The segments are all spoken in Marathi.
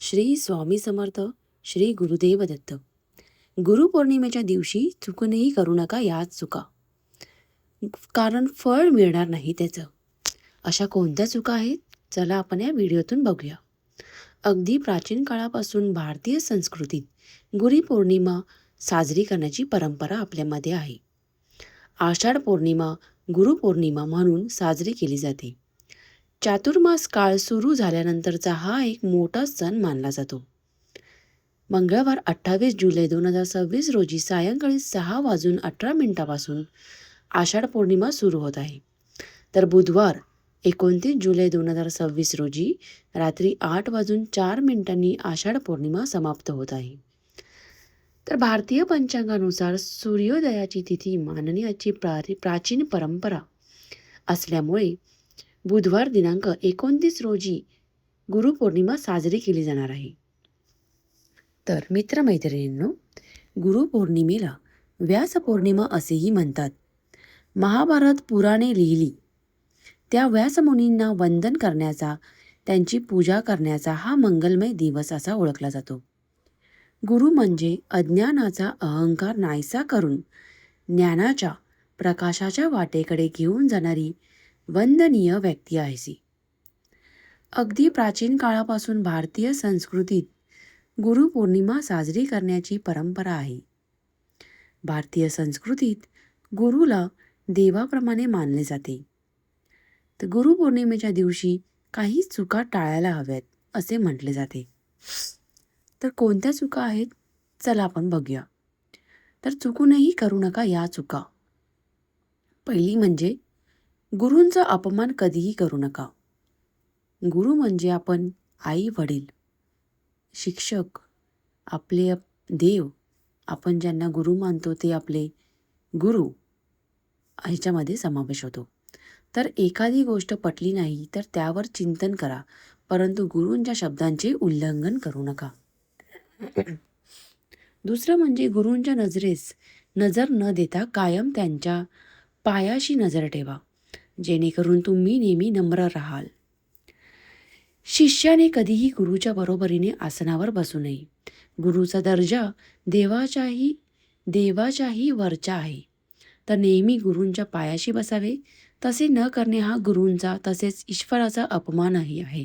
श्री स्वामी समर्थ. श्री गुरुदेव दत्त. गुरुपौर्णिमेच्या दिवशी चुकूनही करू नका याच चुका, कारण फळ मिळणार नाही त्याचं. अशा कोणत्या चुका आहेत, चला आपण या व्हिडिओतून बघूया. अगदी प्राचीन काळापासून भारतीय संस्कृतीत गुरुपौर्णिमा साजरी करण्याची परंपरा आपल्यामध्ये आहे. आषाढ पौर्णिमा गुरुपौर्णिमा म्हणून साजरी केली जाते. चातुर्मास काळ सुरू झाल्यानंतरचा हा एक मोठा सण मानला जातो. मंगळवार 28 जुलै 2026 रोजी सायंकाळी 6:18 आषाढ पौर्णिमा सुरू होत आहे. तर बुधवार 29 जुलै 2026 रोजी रात्री 8:04 आषाढ पौर्णिमा समाप्त होत आहे. तर भारतीय पंचांगानुसार सूर्योदयाची तिथी मानण्याची प्राचीन परंपरा असल्यामुळे बुधवार दिनांक 29 रोजी गुरुपौर्णिमा साजरी केली जाणार आहे. तर मित्रमैत्रिणींनो, गुरुपौर्णिमेला व्यासपौर्णिमा असेही म्हणतात. महाभारत पुराणे लिहिली त्या व्यासमुनींना वंदन करण्याचा, त्यांची पूजा करण्याचा हा मंगलमय दिवस असा ओळखला जातो. गुरु म्हणजे अज्ञानाचा अहंकार नाहीसा करून ज्ञानाच्या प्रकाशाच्या वाटेकडे घेऊन जाणारी वंदनीय व्यक्ती आहे. अगदी प्राचीन काळापासून भारतीय संस्कृतीत गुरुपौर्णिमा साजरी करण्याची परंपरा आहे. भारतीय संस्कृतीत गुरुला देवाप्रमाणे मानले जाते. तर गुरुपौर्णिमेच्या दिवशी काही चुका टाळायला हव्यात असे म्हटले जाते. तर कोणत्या चुका आहेत, चला आपण बघूया. तर चुकूनही करू नका या चुका. पहिली म्हणजे गुरूंचा अपमान कधीही करू नका. गुरु म्हणजे आपण आई वडील, शिक्षक, आपले देव, आपण ज्यांना गुरु मानतो ते आपले गुरु ह्याच्यामध्ये समावेश होतो. तर एखादी गोष्ट पटली नाही तर त्यावर चिंतन करा, परंतु गुरूंच्या शब्दांचे उल्लंघन करू नका. दुसरं म्हणजे गुरूंच्या नजरेस नजर न देता कायम त्यांच्या पायाशी नजर ठेवा, जेणेकरून तुम्ही नेहमी नम्र राहाल. शिष्याने कधीही गुरुच्या बरोबरीने आसनावर बसू नये. गुरुचा दर्जा देवाच्याही वरचा आहे. तर नेहमी गुरूंच्या पायाशी बसावे. तसे न करणे हा गुरूंचा तसेच ईश्वराचा अपमानही आहे.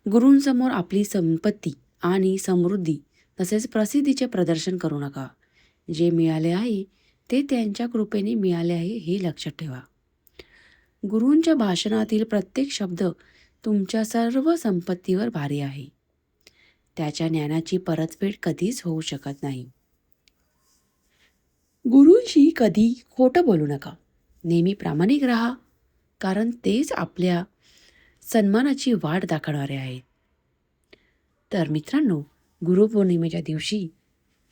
गुरूंसमोर आपली संपत्ती आणि समृद्धी तसेच प्रसिद्धीचे प्रदर्शन करू नका. जे मिळाले आहे ते त्यांच्या कृपेने मिळाले आहे हे लक्षात ठेवा. गुरूंच्या भाषणातील प्रत्येक शब्द तुमच्या सर्व संपत्तीवर भारी आहे. त्याच्या ज्ञानाची परतफेड कधीच होऊ शकत नाही. गुरूंशी कधी खोटं बोलू नका. नेहमी प्रामाणिक राहा, कारण तेच आपल्या सन्मानाची वाट दाखवणारे आहेत. तर मित्रांनो, गुरुपौर्णिमेच्या दिवशी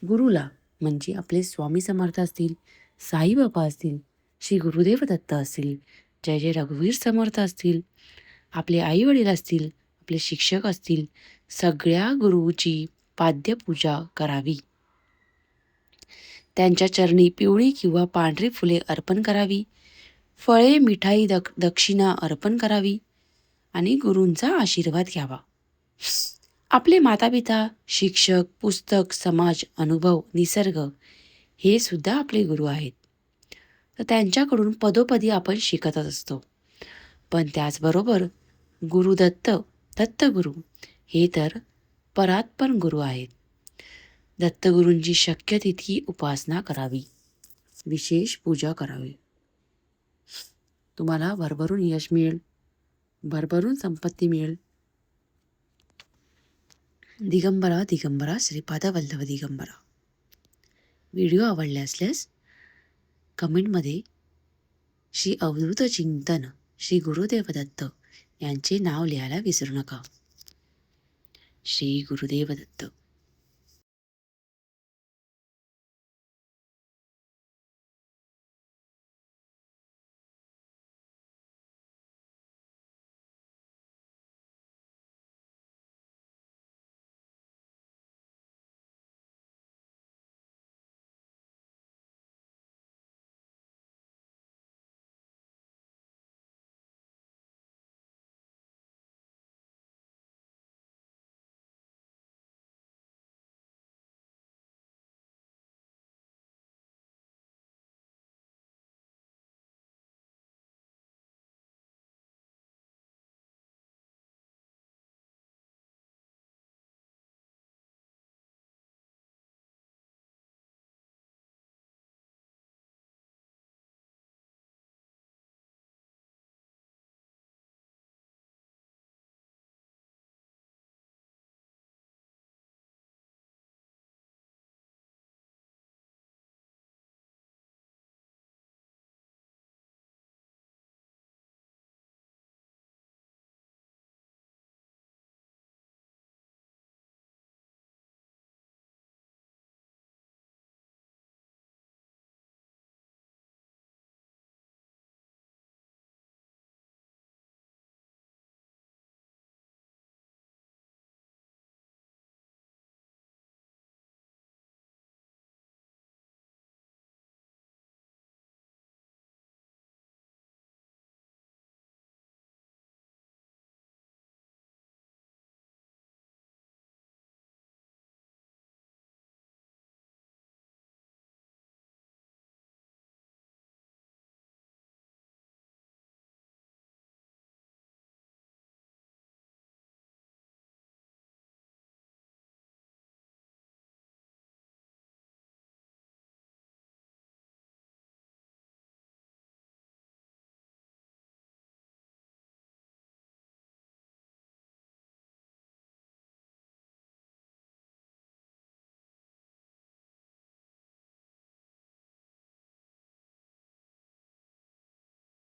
गुरुला म्हणजे आपले स्वामी समर्थ असतील, साईबाबा असतील, श्री गुरुदेव दत्त असतील, जय जय रघुवीर समर्थ असतील, आपले आई वडील असतील, आपले शिक्षक असतील, सगळ्या गुरुची पाद्यपूजा करावी. त्यांच्या चरणी पिवळी किंवा पांढरी फुले अर्पण करावी. फळे, मिठाई, दक्षिणा अर्पण करावी आणि गुरूंचा आशीर्वाद घ्यावा. आपले मातापिता, शिक्षक, पुस्तक, समाज, अनुभव, निसर्ग हे सुद्धा आपले गुरु आहेत. तर त्यांच्याकडून पदोपदी आपण शिकतच असतो. पण त्याचबरोबर दत्तगुरू हे तर परात्पर गुरु आहेत. दत्तगुरूंची शक्य तितकी उपासना करावी, विशेष पूजा करावी. तुम्हाला भरभरून यश मिळेल, भरभरून संपत्ती मिळेल. दिगंबरा दिगंबरा श्रीपाद वल्लभ दिगंबरा. व्हिडिओ आवडले असल्यास कमेंटमध्ये श्री अवधूत चिंतन श्री गुरुदेव दत्त यांचे नाव लिहायला विसरू नका. श्री गुरुदेव दत्त.